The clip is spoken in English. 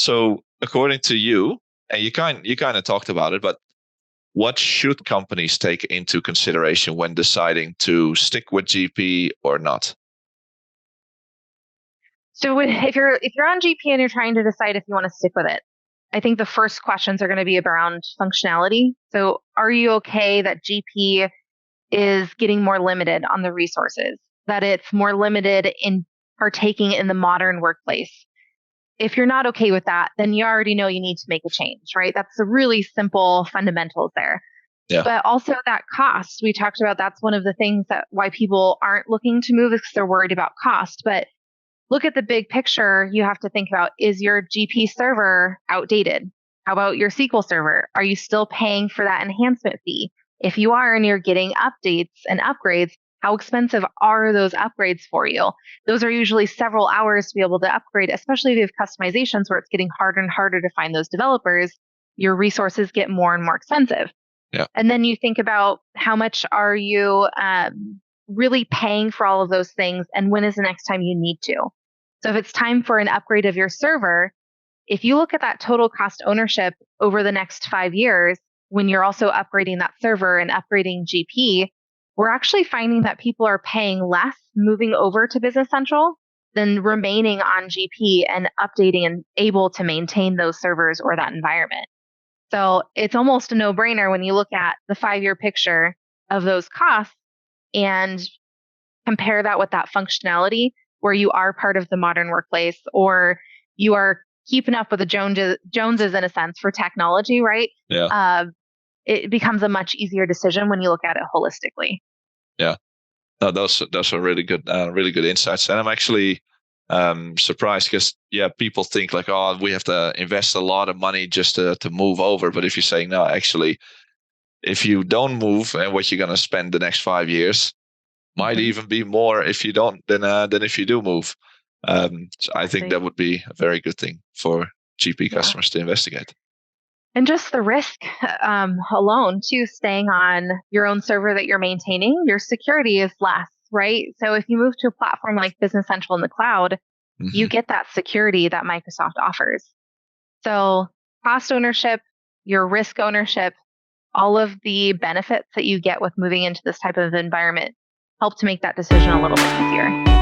So according to you, and you kind of talked about it, but what should companies take into consideration when deciding to stick with GP or not? So if you're on GP and you're trying to decide if you want to stick with it, I think the first questions are going to be around functionality. So are you okay that GP is getting more limited on the resources, that it's more limited in partaking in the modern workplace? If you're not okay with that, then you already know you need to make a change, right? That's the really simple fundamentals there. Yeah. But also that cost, we talked about that's one of the things that why people aren't looking to move is because they're worried about cost. But look at the big picture. You have to think about, is your GP server outdated? How about your SQL server? Are you still paying for that enhancement fee? If you are and you're getting updates and upgrades, how expensive are those upgrades for you? Those are usually several hours to be able to upgrade, especially if you have customizations where it's getting harder and harder to find those developers. Your resources get more and more expensive. Yeah. And then you think about how much are you really paying for all of those things, and when is the next time you need to? So if it's time for an upgrade of your server, if you look at that total cost ownership over the next 5 years, when you're also upgrading that server and upgrading GP, we're actually finding that people are paying less moving over to Business Central than remaining on GP and updating and able to maintain those servers or that environment. So it's almost a no-brainer when you look at the 5-year picture of those costs and compare that with that functionality where you are part of the modern workplace, or you are keeping up with the Joneses in a sense for technology, right? Yeah. It becomes a much easier decision when you look at it holistically. Yeah. No, those are really good insights. And I'm actually surprised because people think like, oh, we have to invest a lot of money just to move over. But if you're saying no, actually, if you don't move and what you're going to spend the next 5 years might even be more if you don't than if you do move. So I think that would be a very good thing for GP customers to investigate. And just the risk alone, too, staying on your own server that you're maintaining, your security is less, right? So if you move to a platform like Business Central in the cloud, you get that security that Microsoft offers. So cost ownership, your risk ownership, all of the benefits that you get with moving into this type of environment help to make that decision a little bit easier.